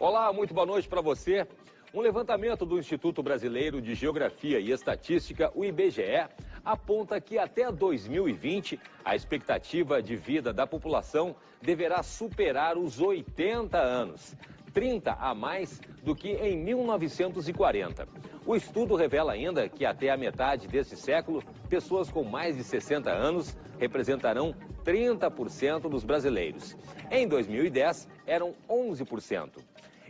Olá, muito boa noite para você. Um levantamento do Instituto Brasileiro de Geografia e Estatística, o IBGE, aponta que até 2020 a expectativa de vida da população deverá superar os 80 anos, 30 a mais do que em 1940. O estudo revela ainda que até a metade desse século, pessoas com mais de 60 anos representarão 30% dos brasileiros. Em 2010, eram 11%.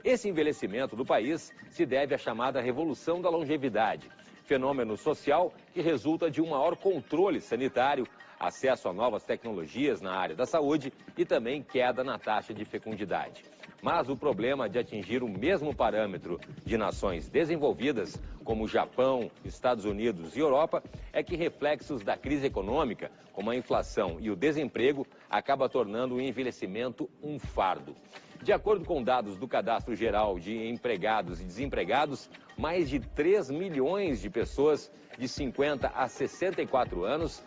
Esse envelhecimento do país se deve à chamada Revolução da Longevidade, fenômeno social que resulta de um maior controle sanitário, acesso a novas tecnologias na área da saúde e também queda na taxa de fecundidade. Mas o problema de atingir o mesmo parâmetro de nações desenvolvidas, como Japão, Estados Unidos e Europa, é que reflexos da crise econômica, como a inflação e o desemprego, acaba tornando o envelhecimento um fardo. De acordo com dados do Cadastro Geral de Empregados e Desempregados, mais de 3 milhões de pessoas de 50 a 64 anos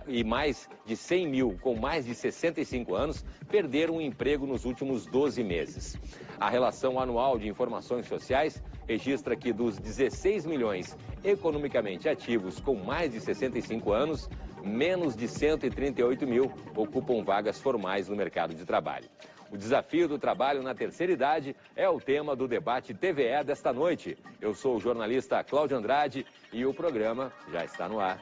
e mais de 100 mil com mais de 65 anos perderam o emprego nos últimos 12 meses. A Relação Anual de Informações Sociais registra que dos 16 milhões economicamente ativos com mais de 65 anos, menos de 138 mil ocupam vagas formais no mercado de trabalho. O desafio do trabalho na terceira idade é o tema do debate TVE desta noite. Eu sou o jornalista Cláudio Andrade e o programa já está no ar.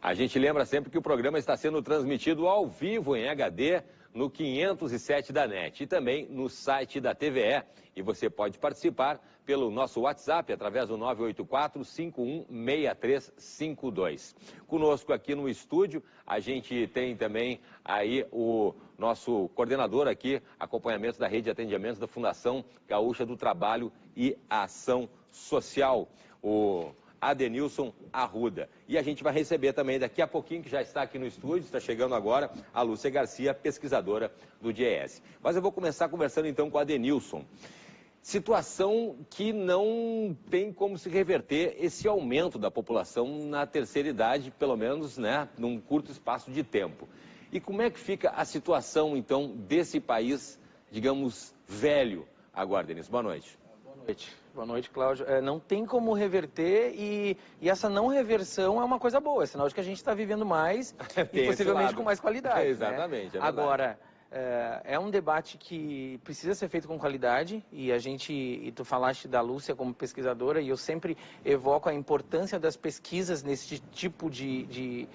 A gente lembra sempre que o programa está sendo transmitido ao vivo em HD no 507 da NET e também no site da TVE. E você pode participar pelo nosso WhatsApp através do 984-516352. Conosco aqui no estúdio, a gente tem também aí o nosso coordenador aqui, acompanhamento da rede de atendimentos da Fundação Gaúcha do Trabalho e Ação Social, o Adenilson Arruda. E a gente vai receber também daqui a pouquinho, que já está aqui no estúdio, está chegando agora, a Lúcia Garcia, pesquisadora do DIEESE. Mas eu vou começar conversando então com a Adenilson. Situação que não tem como se reverter esse aumento da população na terceira idade, pelo menos, né, num curto espaço de tempo. E como é que fica a situação, então, desse país, digamos, velho agora, Denilson? Boa noite. Boa noite, Cláudio. Não tem como reverter e essa não reversão é uma coisa boa, é sinal de que a gente está vivendo mais e possivelmente com mais qualidade. Exatamente, né? Agora, é um debate que precisa ser feito com qualidade e tu falaste da Lúcia como pesquisadora e eu sempre evoco a importância das pesquisas nesse tipo de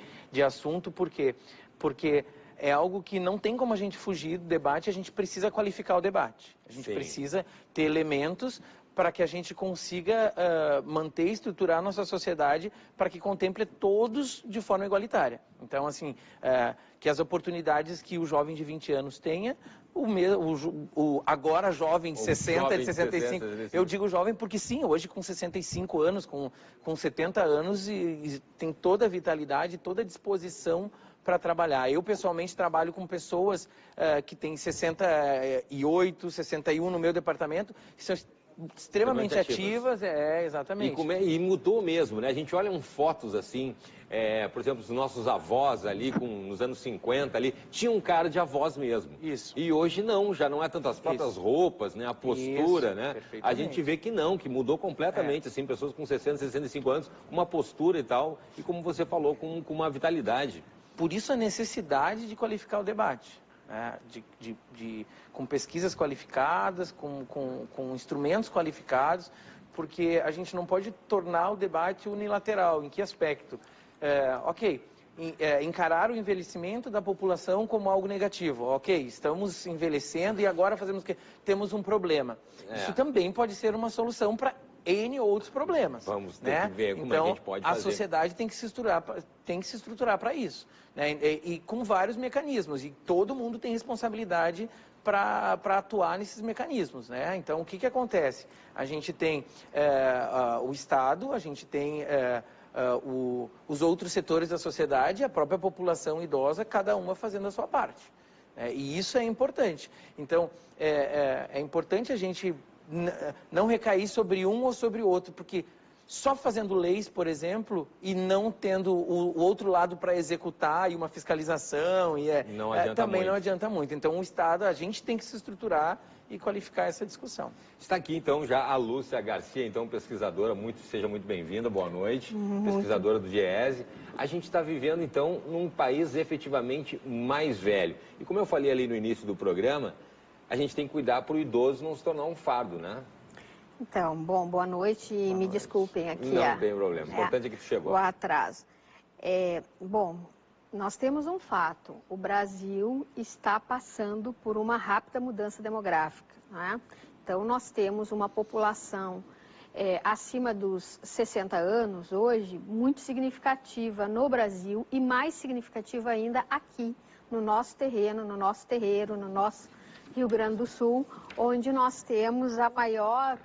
assunto, por quê? Porque é algo que não tem como a gente fugir do debate, a gente precisa qualificar o debate. A gente precisa ter elementos para que a gente consiga manter e estruturar a nossa sociedade para que contemple todos de forma igualitária. Então, assim, que as oportunidades que o jovem de 20 anos tenha, o agora jovem de 60, de 65, eu digo jovem porque sim, hoje com 65 anos, com 70 anos e tem toda a vitalidade, toda a disposição para trabalhar. Eu, pessoalmente, trabalho com pessoas que têm 68, 61 no meu departamento, que são extremamente ativas, exatamente. E mudou mesmo, né? A gente olha fotos assim, por exemplo, os nossos avós ali, nos anos 50 ali, tinham um cara de avós mesmo. Isso. E hoje não, já não é tanto as próprias roupas, né? A postura, né? A gente vê que não, que mudou completamente, assim, pessoas com 60, 65 anos, com uma postura e tal, e como você falou, com uma vitalidade. Por isso a necessidade de qualificar o debate. Com pesquisas qualificadas, com instrumentos qualificados, porque a gente não pode tornar o debate unilateral. Em que aspecto? Encarar o envelhecimento da população como algo negativo. Ok, estamos envelhecendo e agora fazemos o quê? Temos um problema. Isso também pode ser uma solução para N outros problemas. Vamos ter que ver como é que a gente pode fazer. A sociedade tem que se estruturar para isso. Né? E com vários mecanismos. E todo mundo tem responsabilidade para atuar nesses mecanismos. Né? Então, o que acontece? A gente tem o Estado, a gente tem os outros setores da sociedade, a própria população idosa, cada uma fazendo a sua parte. E isso é importante. Então, é importante a gente não recair sobre um ou sobre o outro, porque só fazendo leis, por exemplo, e não tendo o outro lado para executar e uma fiscalização, também não adianta muito. Então, o Estado, a gente tem que se estruturar e qualificar essa discussão. Está aqui, então, já a Lúcia Garcia, então, pesquisadora, seja muito bem-vinda, boa noite, pesquisadora do DIEESE. A gente está vivendo, então, num país efetivamente mais velho. E como eu falei ali no início do programa, a gente tem que cuidar para o idoso não se tornar um fardo, né? Então, boa noite e me desculpem aqui. Não tem problema, o importante é que tu chegou. O atraso. Nós temos um fato, o Brasil está passando por uma rápida mudança demográfica, né? Então, nós temos uma população acima dos 60 anos hoje, muito significativa no Brasil e mais significativa ainda aqui, no nosso terreno, no nosso terreiro, no nosso Rio Grande do Sul, onde nós temos a maior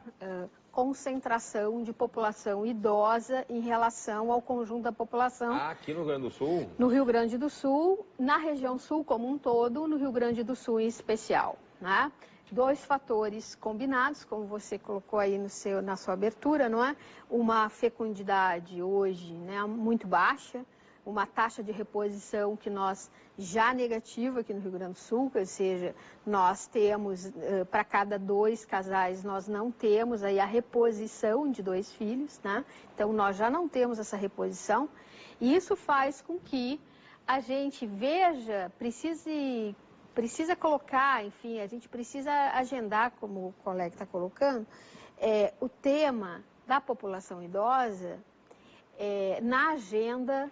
concentração de população idosa em relação ao conjunto da população. Aqui no Rio Grande do Sul? No Rio Grande do Sul, na região sul como um todo, no Rio Grande do Sul em especial, né? Dois fatores combinados, como você colocou aí na sua abertura, não é? Uma fecundidade hoje, né, muito baixa, uma taxa de reposição que nós já negativa aqui no Rio Grande do Sul, ou seja, nós temos, para cada 2 casais, nós não temos aí a reposição de 2 filhos, né? Então, nós já não temos essa reposição, e isso faz com que a gente precisa colocar, enfim, a gente precisa agendar, como o colega está colocando, o tema da população idosa na agenda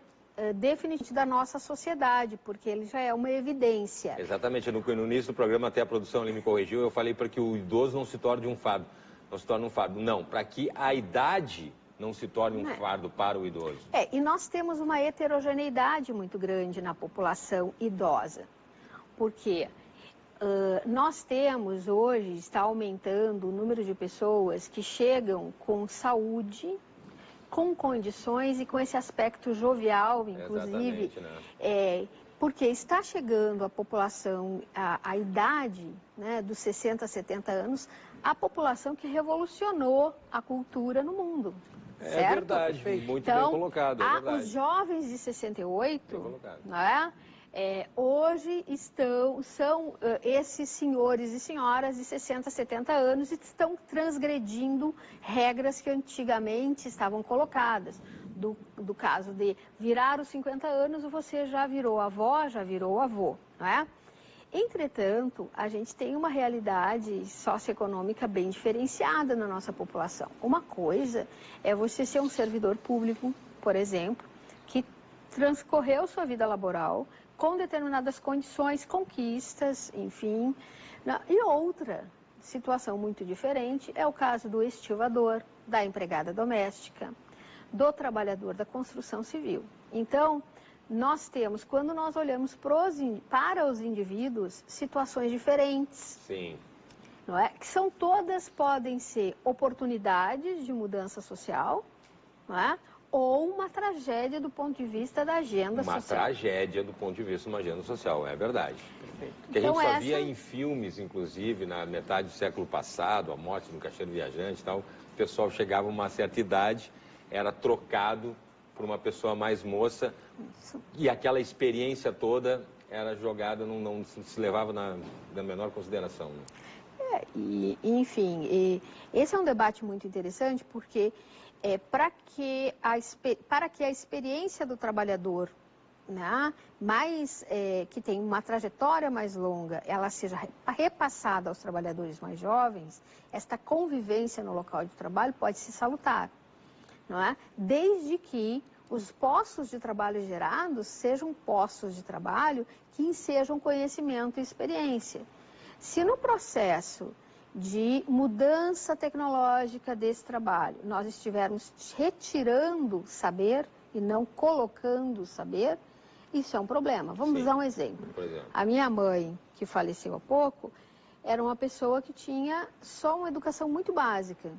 definitiva da nossa sociedade, porque ele já é uma evidência. Exatamente, no início do programa, até a produção ali me corrigiu, eu falei para que o idoso não se torne um fardo. Não se torne um fardo, não, para que a idade não se torne um fardo para o idoso. E nós temos uma heterogeneidade muito grande na população idosa, porque nós temos hoje, está aumentando o número de pessoas que chegam com saúde, com condições e com esse aspecto jovial, inclusive, porque está chegando a população, a idade, né, dos 60 a 70 anos, a população que revolucionou a cultura no mundo. Certo? É verdade, muito bem colocado, é verdade. Os jovens de 68, né, hoje são esses senhores e senhoras de 60, 70 anos e estão transgredindo regras que antigamente estavam colocadas. Do caso de virar os 50 anos, você já virou avó, já virou avô, não é? Entretanto, a gente tem uma realidade socioeconômica bem diferenciada na nossa população. Uma coisa é você ser um servidor público, por exemplo, que transcorreu sua vida laboral com determinadas condições, conquistas, enfim. E outra situação muito diferente é o caso do estivador, da empregada doméstica, do trabalhador da construção civil. Então, nós temos, quando nós olhamos para os indivíduos, situações diferentes. Sim. Não é? Que podem ser oportunidades de mudança social, não é? Ou uma tragédia do ponto de vista da agenda social. Uma tragédia do ponto de vista de uma agenda social, é verdade. Perfeito. Que a gente só via em filmes, inclusive, na metade do século passado, a morte do caixeiro viajante e tal, o pessoal chegava a uma certa idade, era trocado por uma pessoa mais moça, e aquela experiência toda era jogada, não se levava na menor consideração. Né? Enfim, esse é um debate muito interessante, porque para que a experiência do trabalhador, né, que tem uma trajetória mais longa, ela seja repassada aos trabalhadores mais jovens, esta convivência no local de trabalho pode ser salutar. Não é? Desde que os postos de trabalho gerados sejam postos de trabalho que ensejam conhecimento e experiência. Se no processo de mudança tecnológica desse trabalho nós estivermos retirando saber e não colocando saber, isso é um problema. Vamos dar um exemplo. A minha mãe, que faleceu há pouco, era uma pessoa que tinha só uma educação muito básica.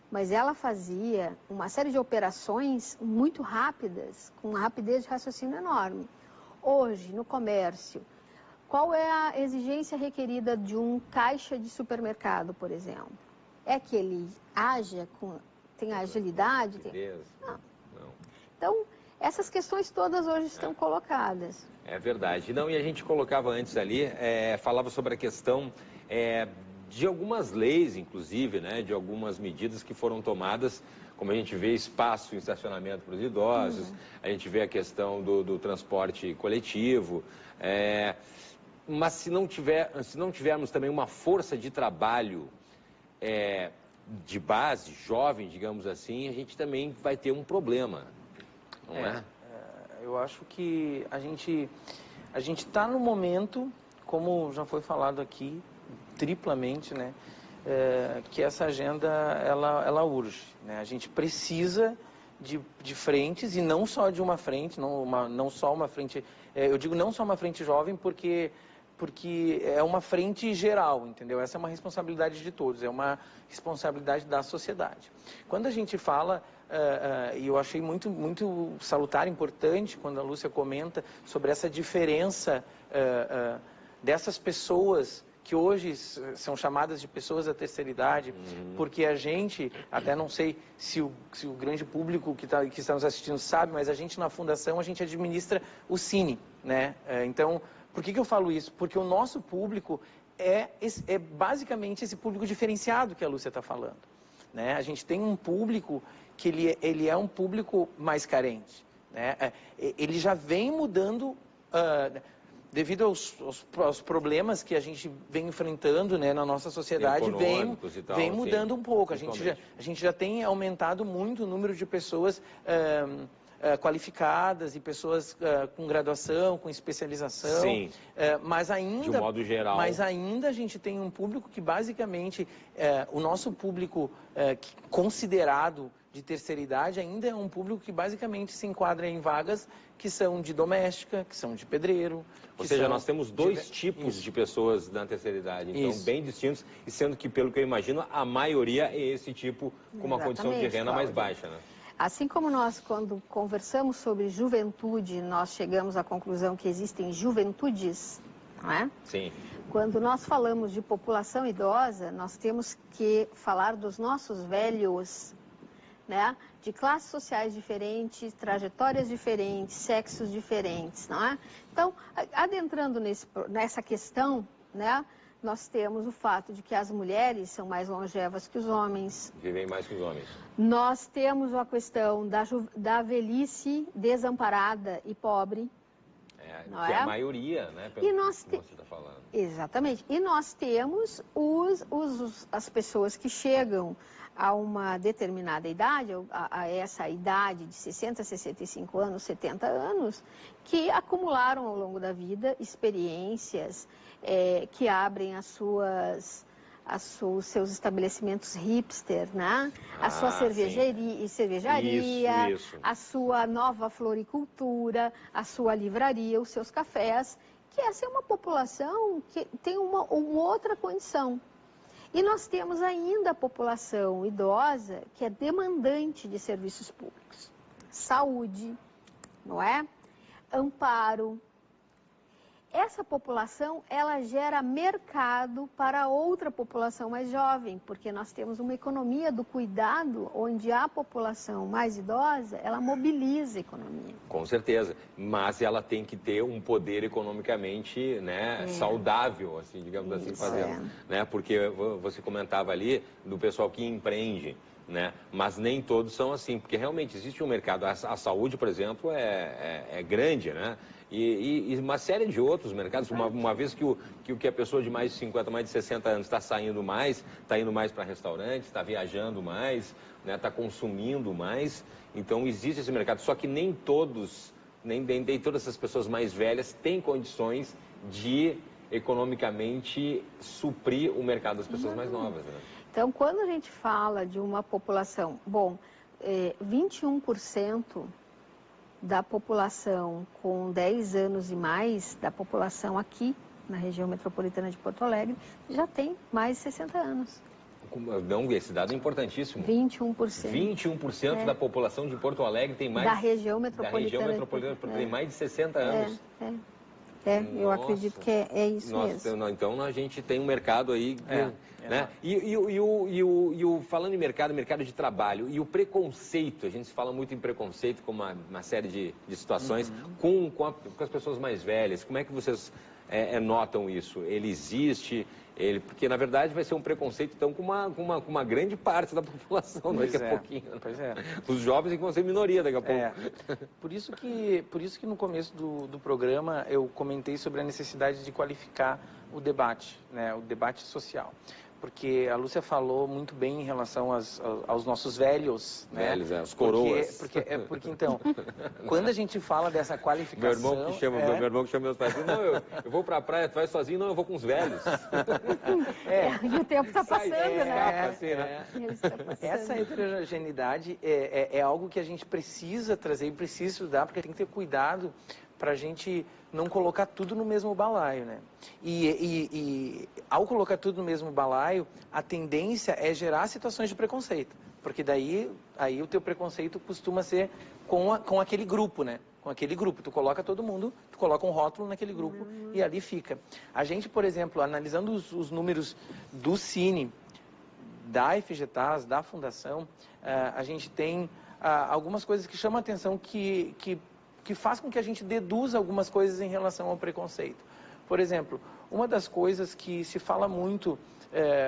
Mas ela fazia uma série de operações muito rápidas, com uma rapidez de raciocínio enorme. Hoje, no comércio, Qual é a exigência requerida de um caixa de supermercado, por exemplo? É que ele tem agilidade? Não. Então, essas questões todas hoje estão colocadas. É verdade. Não, e a gente colocava antes ali, falava sobre a questão de algumas leis, inclusive, né, de algumas medidas que foram tomadas, como a gente vê espaço em estacionamento para os idosos, a gente vê a questão do transporte coletivo, mas se não tivermos também uma força de trabalho de base, jovem, digamos assim, a gente também vai ter um problema, não é? Eu acho que a gente está no momento, como já foi falado aqui, triplamente, né, que essa agenda, ela urge, né? A gente precisa de frentes, e não só de uma frente, não só uma frente, eu digo não só uma frente jovem, porque é uma frente geral, entendeu? Essa é uma responsabilidade de todos, é uma responsabilidade da sociedade. Quando a gente fala, e eu achei muito salutar, importante, quando a Lúcia comenta sobre essa diferença dessas pessoas que hoje são chamadas de pessoas da terceira idade, porque a gente, até não sei se o grande público que está nos assistindo sabe, mas a gente na Fundação, a gente administra o Cine, né? Então, por que eu falo isso? Porque o nosso público é basicamente esse público diferenciado que a Lúcia está falando, né? A gente tem um público que ele é um público mais carente, né? Ele já vem mudando... devido aos problemas que a gente vem enfrentando, né, na nossa sociedade, vem mudando um pouco. A gente já tem aumentado muito o número de pessoas qualificadas e pessoas com graduação, com especialização. Sim. Mas ainda, de um modo geral. Mas ainda a gente tem um público que basicamente, o nosso público considerado de terceira idade ainda é um público que basicamente se enquadra em vagas que são de doméstica, que são de pedreiro. Ou seja, nós temos dois tipos de pessoas na terceira idade, então bem distintos, e sendo que, pelo que eu imagino, a maioria é esse tipo com uma condição de renda mais baixa, né? Assim como nós, quando conversamos sobre juventude, nós chegamos à conclusão que existem juventudes, não é? Sim. Quando nós falamos de população idosa, nós temos que falar dos nossos velhos, né? De classes sociais diferentes, trajetórias diferentes, sexos diferentes, não é? Então, adentrando nessa questão, né? Nós temos o fato de que as mulheres são mais longevas que os homens. Vivem mais que os homens. Nós temos a questão da velhice desamparada e pobre. Que é a maioria, né? Pelo que você está falando. Exatamente. E nós temos as pessoas que chegam a uma determinada idade, a essa idade de 60, 65 anos, 70 anos, que acumularam ao longo da vida experiências que abrem os seus estabelecimentos hipster, né? A sua cervejaria, isso. A sua nova floricultura, a sua livraria, os seus cafés, que essa é uma população que tem uma outra condição. E nós temos ainda a população idosa que é demandante de serviços públicos. Saúde, não é? Amparo. Essa população, ela gera mercado para outra população mais jovem, porque nós temos uma economia do cuidado, onde a população mais idosa, ela mobiliza a economia. Com certeza, mas ela tem que ter um poder economicamente, né, saudável, assim, digamos assim, fazendo, né? Porque você comentava ali do pessoal que empreende, né? Mas nem todos são assim, porque realmente existe um mercado. A saúde, por exemplo, é grande, né? E uma série de outros mercados, uma vez que a pessoa de mais de 50, mais de 60 anos está saindo mais, está indo mais para restaurantes, está viajando mais, né? Está consumindo mais, então existe esse mercado. Só que nem todas essas pessoas mais velhas têm condições de economicamente suprir o mercado das pessoas mais novas, né? Então, quando a gente fala de uma população, 21% da população com 10 anos e mais, da população aqui na região metropolitana de Porto Alegre, já tem mais de 60 anos. Não, esse dado é importantíssimo. 21%. 21% da população de Porto Alegre tem mais... Da região metropolitana. Tem mais de 60 anos. Eu acredito que é isso mesmo. Então a gente tem um mercado aí, né? Falando em mercado de trabalho, e o preconceito, a gente fala muito em preconceito com uma série de situações, com as pessoas mais velhas, como é que vocês notam isso? Ele existe? Porque, na verdade, vai ser um preconceito, então, com uma grande parte da população daqui a pouquinho. Pois é. Os jovens vão ser minoria daqui a pouco. Por isso que no começo do programa eu comentei sobre a necessidade de qualificar o debate, né, o debate social. Porque a Lúcia falou muito bem em relação aos nossos velhos, né? Velhos, os coroas. Porque então, quando a gente fala dessa qualificação... Meu irmão que chama meus pais, não, eu vou pra praia, tu vai sozinho? Não, eu vou com os velhos. E o tempo está passando, né? Essa heterogeneidade é algo que a gente precisa trazer e precisa estudar, porque tem que ter cuidado para a gente não colocar tudo no mesmo balaio, né? E ao colocar tudo no mesmo balaio, a tendência é gerar situações de preconceito, porque daí o teu preconceito costuma ser com aquele grupo, né? Com aquele grupo, tu coloca todo mundo, tu coloca um rótulo naquele grupo e ali fica. A gente, por exemplo, analisando os números do Cine, da FGTAS, da Fundação, a gente tem algumas coisas que chamam a atenção que faz com que a gente deduza algumas coisas em relação ao preconceito. Por exemplo, uma das coisas que se fala muito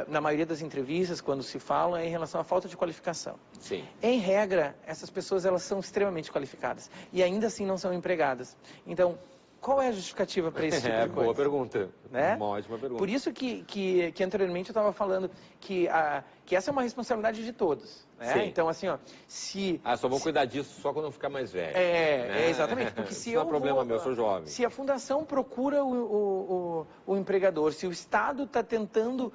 na maioria das entrevistas, quando se fala, é em relação à falta de qualificação. Sim. Em regra, essas pessoas elas são extremamente qualificadas e ainda assim não são empregadas. Então, qual é a justificativa para esse tipo de coisa? Boa pergunta. Né? Uma ótima pergunta. Por isso que anteriormente eu estava falando que essa é uma responsabilidade de todos. Né? Sim. Então, assim, ó, só vou cuidar disso só quando eu ficar mais velho. Exatamente. Porque se não é problema meu, eu sou jovem. Se a fundação procura o empregador, se o Estado está tentando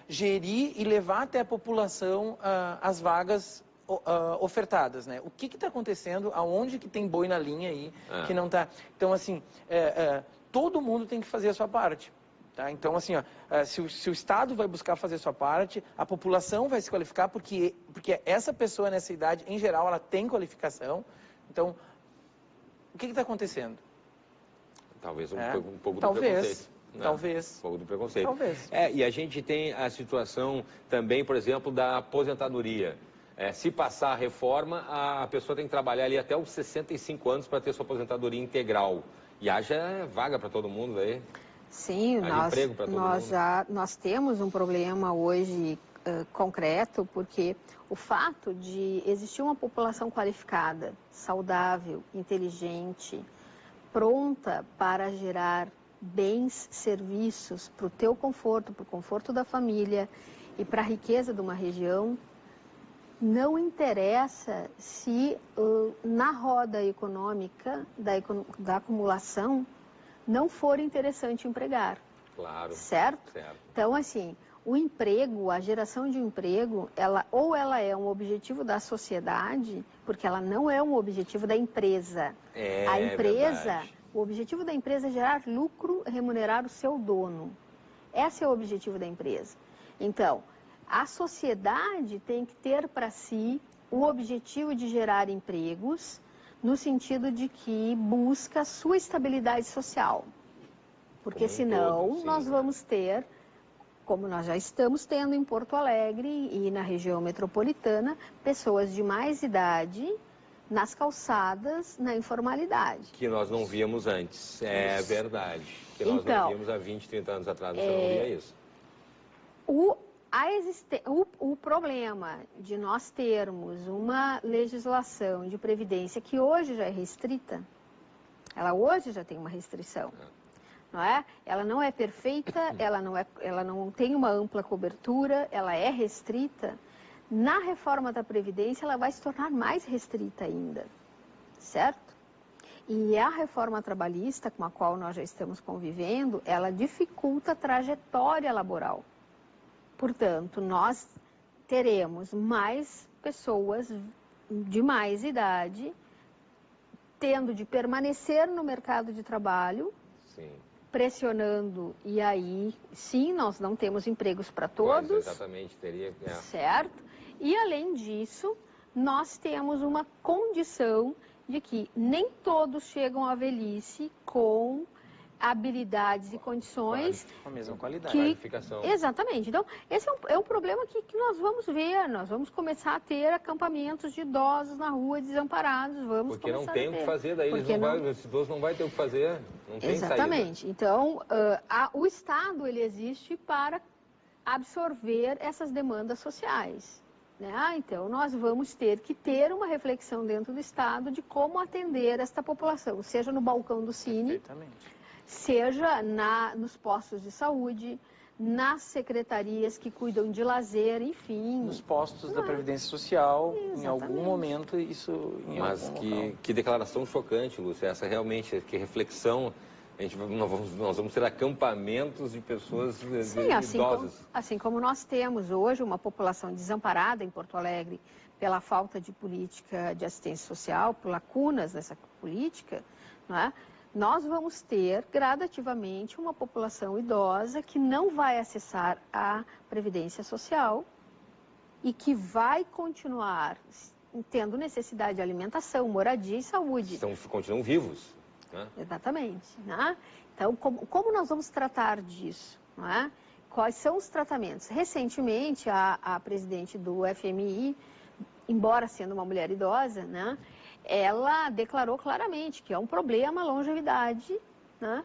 gerir e levar até a população as vagas ofertadas, né? O que está acontecendo? Aonde que tem boi na linha aí que não está? Então, assim, todo mundo tem que fazer a sua parte. Tá? Então, assim, se o Estado vai buscar fazer a sua parte, a população vai se qualificar, porque essa pessoa nessa idade, em geral, ela tem qualificação. Então, o que está acontecendo? Talvez um pouco do preconceito. Talvez. Um pouco do preconceito. Talvez. E a gente tem a situação também, por exemplo, da aposentadoria. Se passar a reforma, a pessoa tem que trabalhar ali até os 65 anos para ter sua aposentadoria integral. E haja vaga para todo mundo aí. Sim, nós temos um problema hoje concreto, porque o fato de existir uma população qualificada, saudável, inteligente, pronta para gerar bens, serviços para o teu conforto, para o conforto da família e para a riqueza de uma região, não interessa se na roda econômica da acumulação não for interessante empregar. Claro. Certo? Então, assim, o emprego, a geração de um emprego, ela é um objetivo da sociedade, porque ela não é um objetivo da empresa. A empresa, verdade. O objetivo da empresa é gerar lucro, remunerar o seu dono. Esse é o objetivo da empresa. Então, a sociedade tem que ter para si o objetivo de gerar empregos, no sentido de que busca a sua estabilidade social. Porque senão nós vamos ter, como nós já estamos tendo em Porto Alegre e na região metropolitana, pessoas de mais idade nas calçadas, na informalidade. Que nós não víamos antes, é verdade. Que nós não víamos há 20, 30 anos atrás, você não via isso. O problema de nós termos uma legislação de previdência que hoje já é restrita, ela hoje já tem uma restrição, não é? Ela não é perfeita, ela não tem uma ampla cobertura, ela é restrita. Na reforma da previdência, ela vai se tornar mais restrita ainda, certo? E a reforma trabalhista, com a qual nós já estamos convivendo, ela dificulta a trajetória laboral. Portanto, nós teremos mais pessoas de mais idade tendo de permanecer no mercado de trabalho, pressionando, e aí, sim, nós não temos empregos para todos. Pois, exatamente, teria. Certo? E, além disso, nós temos uma condição de que nem todos chegam à velhice com habilidades e condições com a mesma qualidade. Qualificação. Exatamente. Então, esse é um problema que nós vamos ver. Nós vamos começar a ter acampamentos de idosos na rua, desamparados. Porque não tem o que fazer, daí os idosos não vão ter o que fazer, não tem saída. Exatamente. Então, o Estado, ele existe para absorver essas demandas sociais. Né? Então, nós vamos ter que ter uma reflexão dentro do Estado de como atender esta população, seja no balcão do Cine, seja nos postos de saúde, nas secretarias que cuidam de lazer, enfim. Nos postos da Previdência Social, em algum momento isso... Mas que declaração chocante, Lúcia, essa realmente, que reflexão... Nós vamos ter acampamentos de pessoas idosas. Assim como nós temos hoje uma população desamparada em Porto Alegre pela falta de política de assistência social, por lacunas nessa política, não é? Nós vamos ter gradativamente uma população idosa que não vai acessar a Previdência Social e que vai continuar tendo necessidade de alimentação, moradia e saúde. Continuam vivos. Exatamente. Né? Então, como nós vamos tratar disso? Não é? Quais são os tratamentos? Recentemente, a presidente do FMI, embora sendo uma mulher idosa, né, ela declarou claramente que é um problema a longevidade, né,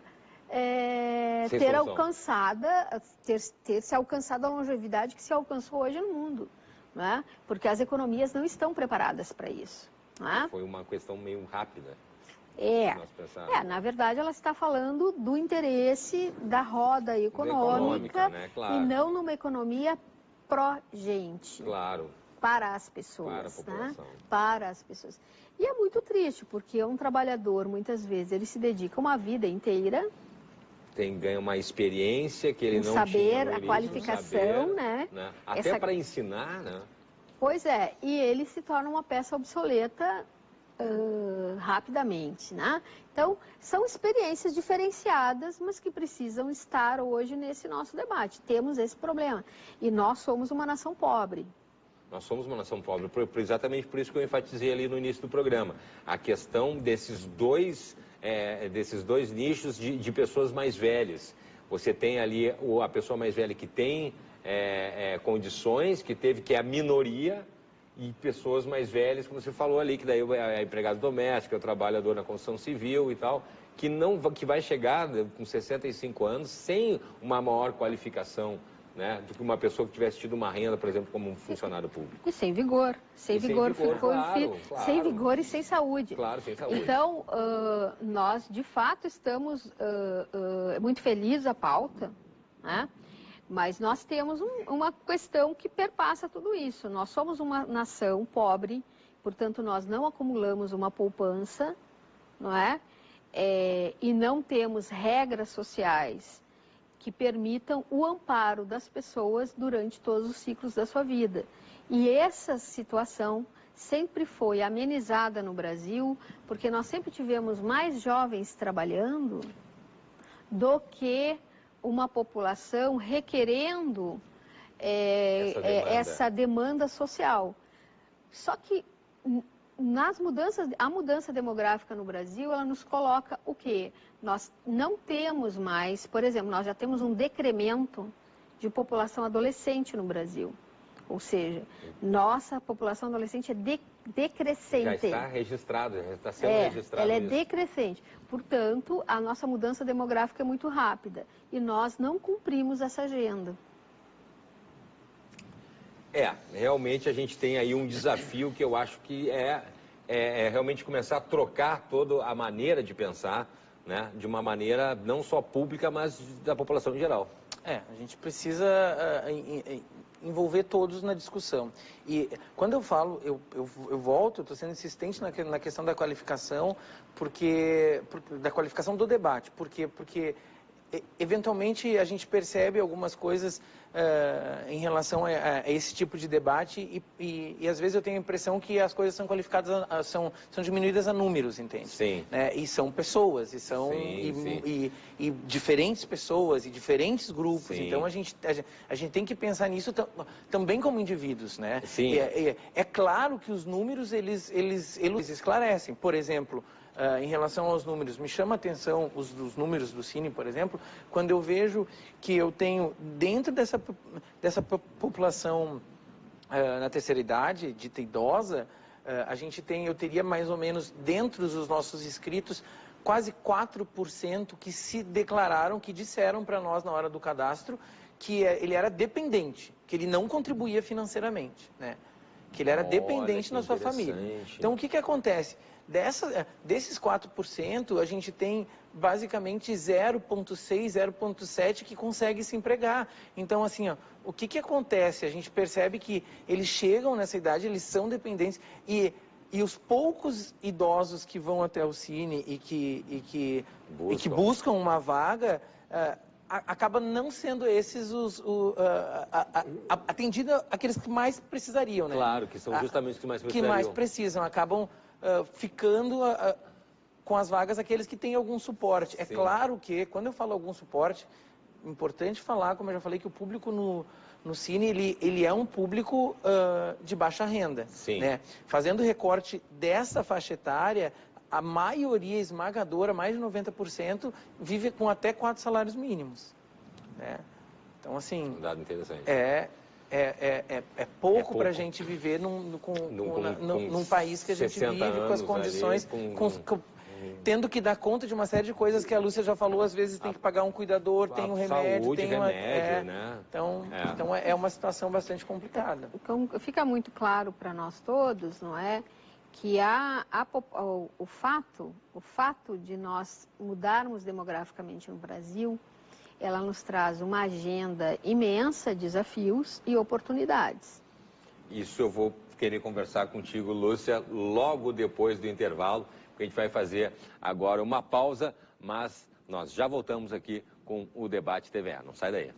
ter se alcançado a longevidade que se alcançou hoje no mundo. Né? Porque as economias não estão preparadas para isso. Né? Foi uma questão meio rápida. Na verdade ela está falando do interesse da roda econômica, né? Claro. E não numa economia pró-gente. Claro. Para as pessoas. Para a população. Né? Para as pessoas. E é muito triste, porque um trabalhador, muitas vezes, ele se dedica uma vida inteira. Ganha uma experiência que ele não tinha. A qualificação, né? Até para ensinar, né? Pois é, e ele se torna uma peça obsoleta rapidamente, né? Então, são experiências diferenciadas, mas que precisam estar hoje nesse nosso debate. Temos esse problema. E nós somos uma nação pobre. Nós somos uma nação pobre, exatamente por isso que eu enfatizei ali no início do programa. A questão desses dois nichos de pessoas mais velhas. Você tem ali a pessoa mais velha que tem condições, que é a minoria, e pessoas mais velhas, como você falou ali, que daí é empregado doméstico, é o trabalhador na construção civil e tal, que vai chegar com 65 anos sem uma maior qualificação, né, do que uma pessoa que tivesse tido uma renda, por exemplo, como um funcionário público. E sem vigor. Sem vigor, claro. Sem vigor e sem saúde. Claro, sem saúde. Então, nós, de fato, estamos muito felizes à pauta, né? Mas nós temos uma questão que perpassa tudo isso. Nós somos uma nação pobre, portanto, nós não acumulamos uma poupança, não é? E não temos regras sociais que permitam o amparo das pessoas durante todos os ciclos da sua vida. E essa situação sempre foi amenizada no Brasil, porque nós sempre tivemos mais jovens trabalhando do que uma população requerendo essa demanda social. Só que a mudança demográfica no Brasil, ela nos coloca o quê? Nós não temos mais, por exemplo, nós já temos um decremento de população adolescente no Brasil. Ou seja, nossa população adolescente é decrescente. Já está registrado, já está sendo registrado. Ela é decrescente. Portanto, a nossa mudança demográfica é muito rápida. E nós não cumprimos essa agenda. Realmente a gente tem aí um desafio que eu acho que é realmente começar a trocar toda a maneira de pensar, né, de uma maneira não só pública, mas da população em geral. A gente precisa envolver todos na discussão. E quando eu falo, eu estou sendo insistente na questão da qualificação, da qualificação do debate, porque eventualmente a gente percebe algumas coisas em relação a esse tipo de debate e às vezes eu tenho a impressão que as coisas são qualificadas, são diminuídas a números, entende? Sim. E são pessoas, e diferentes pessoas, e diferentes grupos. Sim. Então a gente tem que pensar nisso também como indivíduos, né? Sim. É claro que os números, eles esclarecem. Por exemplo, em relação aos números, me chama a atenção os números do Cine, por exemplo, quando eu vejo que eu tenho, dentro dessa população na terceira idade, dita idosa, eu teria mais ou menos, dentro dos nossos inscritos, quase 4% que se declararam, que disseram para nós na hora do cadastro que ele era dependente, que ele não contribuía financeiramente, né? Que ele era dependente na sua família. Então, o que acontece? Desses 4%, a gente tem basicamente 0,6, 0,7 que consegue se empregar. Então, assim, ó, o que acontece? A gente percebe que eles chegam nessa idade, eles são dependentes e os poucos idosos que vão até o Cine e que buscam uma vaga, acaba não sendo esses atendido aqueles que mais precisariam, né? Claro, que são justamente os que mais precisariam. Que mais precisam, acabam ficando com as vagas aqueles que têm algum suporte. Sim. É claro que, quando eu falo algum suporte, importante falar, como eu já falei, que o público no Cine, ele é um público de baixa renda. Sim. Né? Fazendo recorte dessa faixa etária, a maioria esmagadora, mais de 90%, vive com até 4 salários mínimos. Né? Então, assim... Um dado interessante. É pouco para a gente viver num país que a gente vive com as condições, tendo que dar conta de uma série de coisas que a Lúcia já falou, às vezes tem que pagar um cuidador, tem um remédio, saúde, tem uma... remédio, né? Então é uma situação bastante complicada. Então, fica muito claro para nós todos, não é? Que o fato de nós mudarmos demograficamente no Brasil, ela nos traz uma agenda imensa, desafios e oportunidades. Isso eu vou querer conversar contigo, Lúcia, logo depois do intervalo, porque a gente vai fazer agora uma pausa, mas nós já voltamos aqui com o Debate TVE. Não sai daí.